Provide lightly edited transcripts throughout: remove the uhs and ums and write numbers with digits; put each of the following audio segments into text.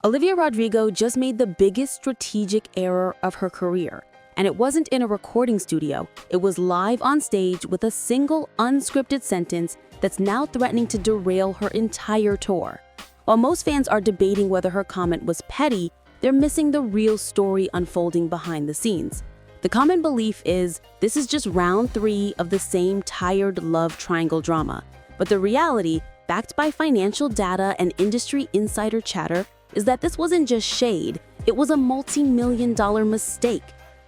Olivia Rodrigo just made the biggest strategic error of her career. And it wasn't in a recording studio, it was live on stage with a single unscripted sentence that's now threatening to derail her entire tour. While most fans are debating whether her comment was petty, they're missing the real story unfolding behind the scenes. The common belief is this is just round 3 of the same tired love triangle drama. But the reality, backed by financial data and industry insider chatter, is that this wasn't just shade, it was a multi-million-dollar mistake.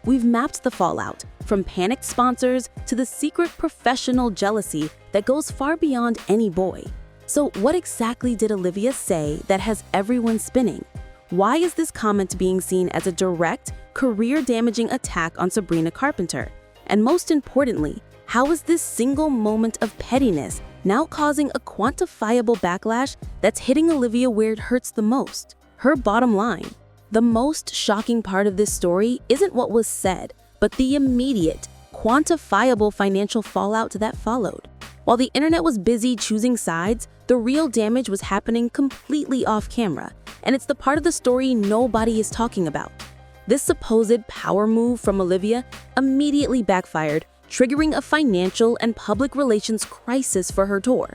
We've mapped the fallout, from panicked sponsors to the secret professional jealousy that goes far beyond any boy. So what exactly did Olivia say that has everyone spinning? Why is this comment being seen as a direct, career-damaging attack on Sabrina Carpenter? And most importantly, how is this single moment of pettiness now causing a quantifiable backlash that's hitting Olivia where it hurts the most? Her bottom line. The most shocking part of this story isn't what was said, but the immediate, quantifiable financial fallout that followed. While the internet was busy choosing sides, the real damage was happening completely off camera, and it's the part of the story nobody is talking about. This supposed power move from Olivia immediately backfired, triggering a financial and public relations crisis for her tour.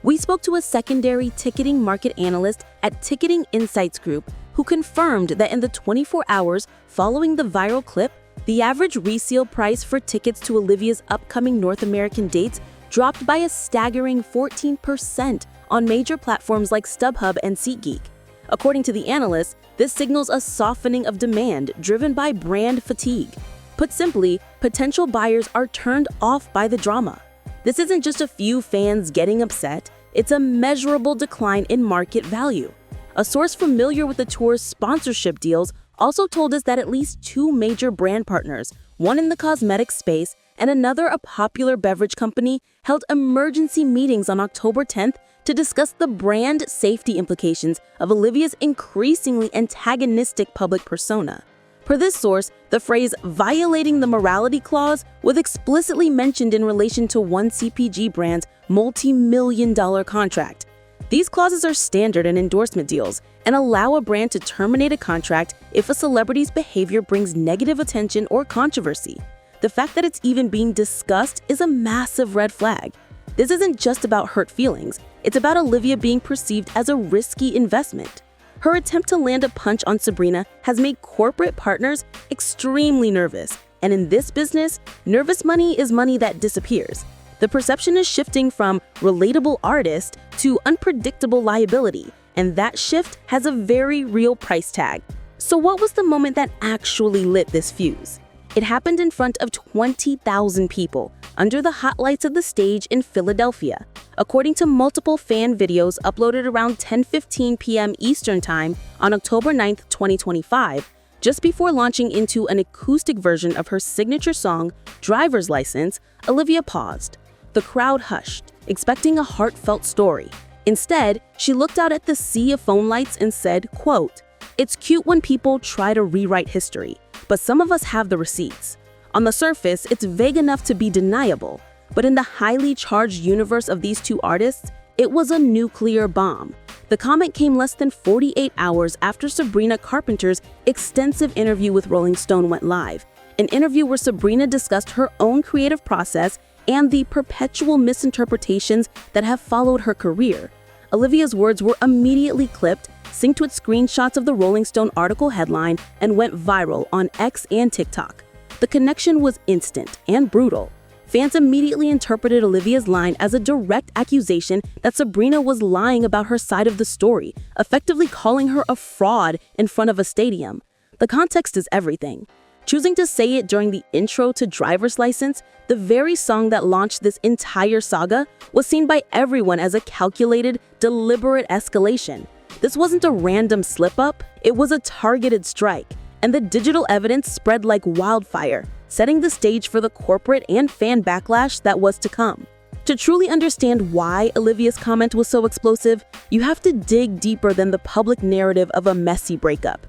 We spoke to a secondary ticketing market analyst at Ticketing Insights Group who confirmed that in the 24 hours following the viral clip, the average resale price for tickets to Olivia's upcoming North American dates dropped by a staggering 14% on major platforms like StubHub and SeatGeek. According to the analyst, this signals a softening of demand driven by brand fatigue. Put simply, potential buyers are turned off by the drama. This isn't just a few fans getting upset, it's a measurable decline in market value. A source familiar with the tour's sponsorship deals also told us that at least 2 major brand partners, one in the cosmetics space and another a popular beverage company, held emergency meetings on October 10th to discuss the brand safety implications of Olivia's increasingly antagonistic public persona. Per this source, the phrase violating the morality clause was explicitly mentioned in relation to one CPG brand's multi-million-dollar contract. These clauses are standard in endorsement deals and allow a brand to terminate a contract if a celebrity's behavior brings negative attention or controversy. The fact that it's even being discussed is a massive red flag. This isn't just about hurt feelings, it's about Olivia being perceived as a risky investment. Her attempt to land a punch on Sabrina has made corporate partners extremely nervous, and in this business, nervous money is money that disappears. The perception is shifting from relatable artist to unpredictable liability, and that shift has a very real price tag. So what was the moment that actually lit this fuse? It happened in front of 20,000 people, under the hot lights of the stage in Philadelphia. According to multiple fan videos uploaded around 10:15 p.m. Eastern Time on October 9, 2025, just before launching into an acoustic version of her signature song, Driver's License, Olivia paused. The crowd hushed, expecting a heartfelt story. Instead, she looked out at the sea of phone lights and said, quote, "It's cute when people try to rewrite history, but some of us have the receipts. On the surface, it's vague enough to be deniable, but in the highly charged universe of these 2 artists, it was a nuclear bomb." The comment came less than 48 hours after Sabrina Carpenter's extensive interview with Rolling Stone went live, an interview where Sabrina discussed her own creative process and the perpetual misinterpretations that have followed her career. Olivia's words were immediately clipped, synced with screenshots of the Rolling Stone article headline, and went viral on X and TikTok. The connection was instant and brutal. Fans immediately interpreted Olivia's line as a direct accusation that Sabrina was lying about her side of the story, effectively calling her a fraud in front of a stadium. The context is everything. Choosing to say it during the intro to Driver's License, the very song that launched this entire saga, was seen by everyone as a calculated, deliberate escalation. This wasn't a random slip-up, it was a targeted strike, and the digital evidence spread like wildfire, setting the stage for the corporate and fan backlash that was to come. To truly understand why Olivia's comment was so explosive, you have to dig deeper than the public narrative of a messy breakup.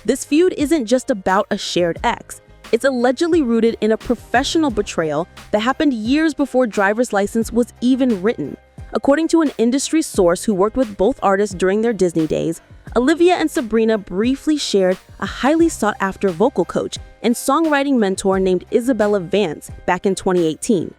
This feud isn't just about a shared ex. It's allegedly rooted in a professional betrayal that happened years before Driver's License was even written. According to an industry source who worked with both artists during their Disney days, Olivia and Sabrina briefly shared a highly sought-after vocal coach and songwriting mentor named Isabella Vance back in 2018.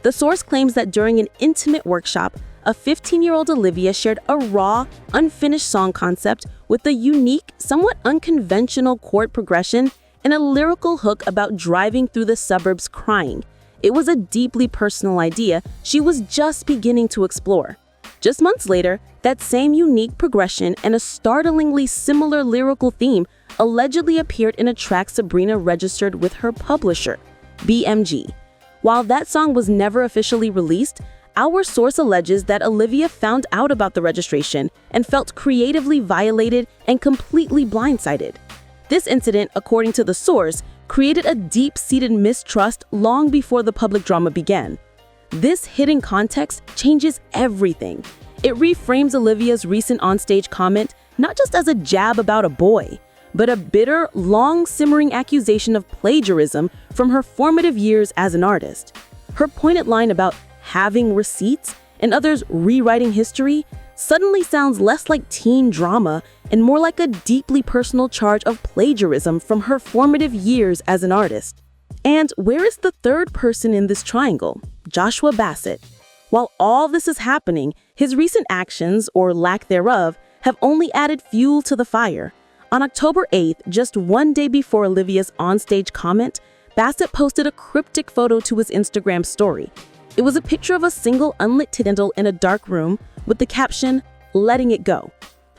The source claims that during an intimate workshop, a 15-year-old Olivia shared a raw, unfinished song concept with a unique, somewhat unconventional chord progression and a lyrical hook about driving through the suburbs crying. It was a deeply personal idea she was just beginning to explore. Just months later, that same unique progression and a startlingly similar lyrical theme allegedly appeared in a track Sabrina registered with her publisher, BMG. While that song was never officially released, our source alleges that Olivia found out about the registration and felt creatively violated and completely blindsided. This incident, according to the source, created a deep-seated mistrust long before the public drama began. This hidden context changes everything. It reframes Olivia's recent onstage comment not just as a jab about a boy, but a bitter, long-simmering accusation of plagiarism from her formative years as an artist. Her pointed line about having receipts and others rewriting history suddenly sounds less like teen drama and more like a deeply personal charge of plagiarism from her formative years as an artist. And where is the third person in this triangle? Joshua Bassett. While all this is happening, his recent actions, or lack thereof, have only added fuel to the fire. On October 8th, just one day before Olivia's onstage comment, Bassett posted a cryptic photo to his Instagram story. It was a picture of a single unlit candle in a dark room with the caption, "Letting it go."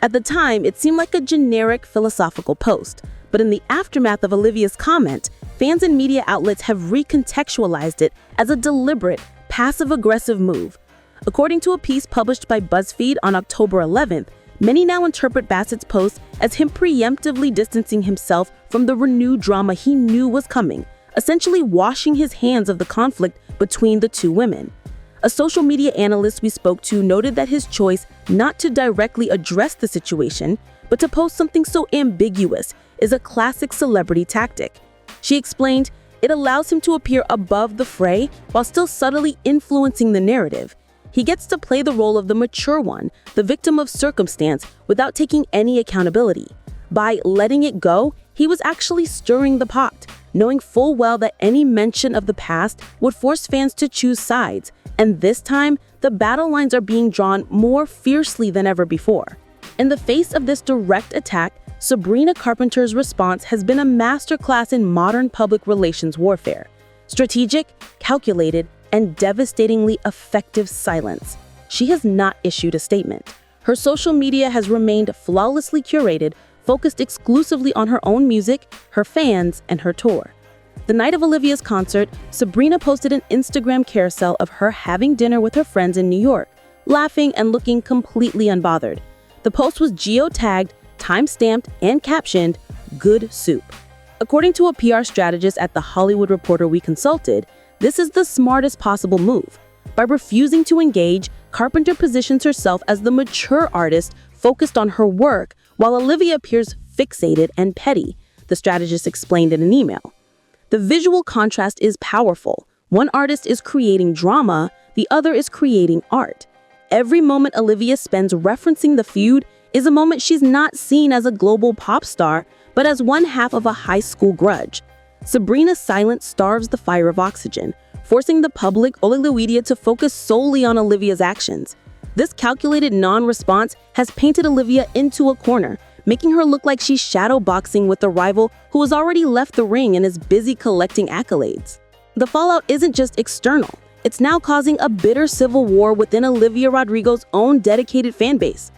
At the time, it seemed like a generic philosophical post, but in the aftermath of Olivia's comment, fans and media outlets have recontextualized it as a deliberate, passive-aggressive move. According to a piece published by BuzzFeed on October 11th, many now interpret Bassett's post as him preemptively distancing himself from the renewed drama he knew was coming, essentially washing his hands of the conflict between the two women. A social media analyst we spoke to noted that his choice not to directly address the situation, but to post something so ambiguous, is a classic celebrity tactic. She explained, it allows him to appear above the fray while still subtly influencing the narrative. He gets to play the role of the mature one, the victim of circumstance, without taking any accountability. By letting it go, he was actually stirring the pot, knowing full well that any mention of the past would force fans to choose sides, and this time, the battle lines are being drawn more fiercely than ever before. In the face of this direct attack, Sabrina Carpenter's response has been a masterclass in modern public relations warfare. Strategic, calculated, and devastatingly effective silence. She has not issued a statement. Her social media has remained flawlessly curated, focused exclusively on her own music, her fans, and her tour. The night of Olivia's concert, Sabrina posted an Instagram carousel of her having dinner with her friends in New York, laughing and looking completely unbothered. The post was geo-tagged, time-stamped, and captioned, "Good soup." According to a PR strategist at The Hollywood Reporter we consulted, this is the smartest possible move. By refusing to engage, Carpenter positions herself as the mature artist focused on her work, while Olivia appears fixated and petty, the strategist explained in an email. The visual contrast is powerful. One artist is creating drama, the other is creating art. Every moment Olivia spends referencing the feud is a moment she's not seen as a global pop star, but as one half of a high school grudge. Sabrina's silence starves the fire of oxygen, forcing the public to focus solely on Olivia's actions. This calculated non-response has painted Olivia into a corner, making her look like she's shadowboxing with a rival who has already left the ring and is busy collecting accolades. The fallout isn't just external. It's now causing a bitter civil war within Olivia Rodrigo's own dedicated fanbase.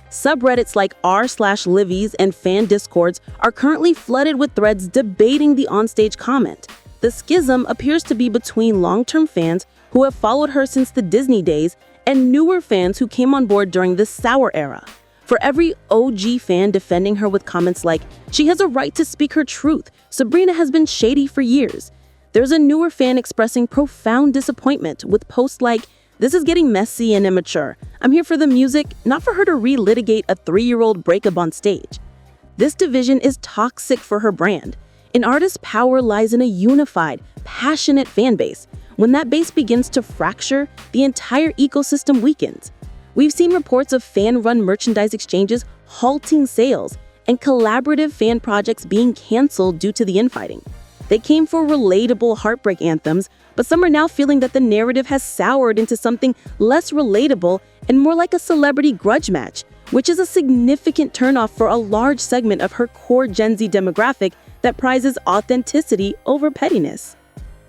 Subreddits like r/Livies and fan discords are currently flooded with threads debating the onstage comment. The schism appears to be between long-term fans who have followed her since the Disney days and newer fans who came on board during the sour era. For every OG fan defending her with comments like, "She has a right to speak her truth. Sabrina has been shady for years," there's a newer fan expressing profound disappointment with posts like, "This is getting messy and immature. I'm here for the music, not for her to relitigate a 3-year-old breakup on stage." This division is toxic for her brand. An artist's power lies in a unified, passionate fan base. When that base begins to fracture, the entire ecosystem weakens. We've seen reports of fan-run merchandise exchanges halting sales and collaborative fan projects being canceled due to the infighting. They came for relatable heartbreak anthems, but some are now feeling that the narrative has soured into something less relatable and more like a celebrity grudge match, which is a significant turnoff for a large segment of her core Gen Z demographic that prizes authenticity over pettiness.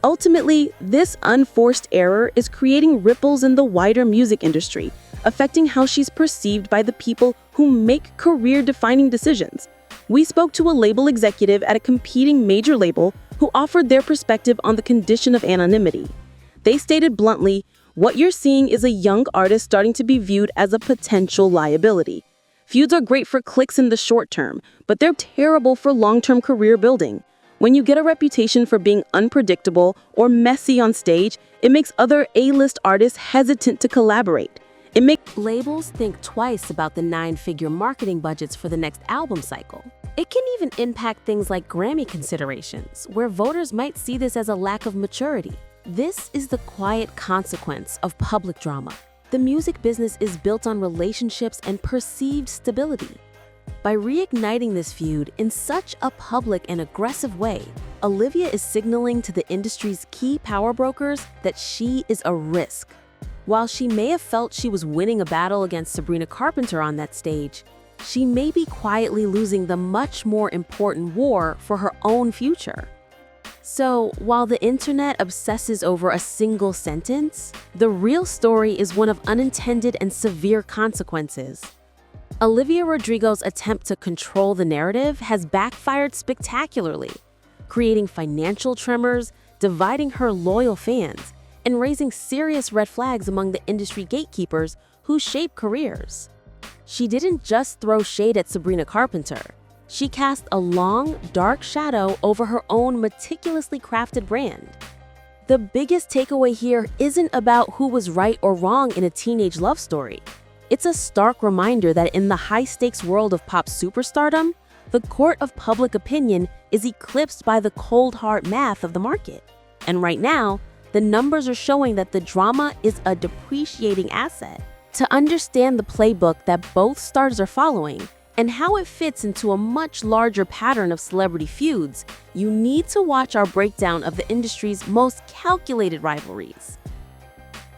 Ultimately, this unforced error is creating ripples in the wider music industry, affecting how she's perceived by the people who make career-defining decisions. We spoke to a label executive at a competing major label who offered their perspective on the condition of anonymity. They stated bluntly, "What you're seeing is a young artist starting to be viewed as a potential liability. Feuds are great for clicks in the short term, but they're terrible for long-term career building. When you get a reputation for being unpredictable or messy on stage, it makes other A-list artists hesitant to collaborate. It makes labels think twice about the 9-figure marketing budgets for the next album cycle. It can even impact things like Grammy considerations, where voters might see this as a lack of maturity. This is the quiet consequence of public drama. The music business is built on relationships and perceived stability. By reigniting this feud in such a public and aggressive way, Olivia is signaling to the industry's key power brokers that she is a risk. While she may have felt she was winning a battle against Sabrina Carpenter on that stage, she may be quietly losing the much more important war for her own future. So, while the internet obsesses over a single sentence, the real story is one of unintended and severe consequences. Olivia Rodrigo's attempt to control the narrative has backfired spectacularly, creating financial tremors, dividing her loyal fans, and raising serious red flags among the industry gatekeepers who shape careers. She didn't just throw shade at Sabrina Carpenter. She cast a long, dark shadow over her own meticulously crafted brand. The biggest takeaway here isn't about who was right or wrong in a teenage love story. It's a stark reminder that in the high-stakes world of pop superstardom, the court of public opinion is eclipsed by the cold hard math of the market. And right now, the numbers are showing that the drama is a depreciating asset. To understand the playbook that both stars are following and how it fits into a much larger pattern of celebrity feuds, you need to watch our breakdown of the industry's most calculated rivalries.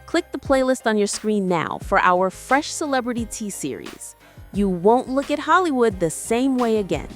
Click the playlist on your screen now for our Fresh Celebrity Tea series. You won't look at Hollywood the same way again.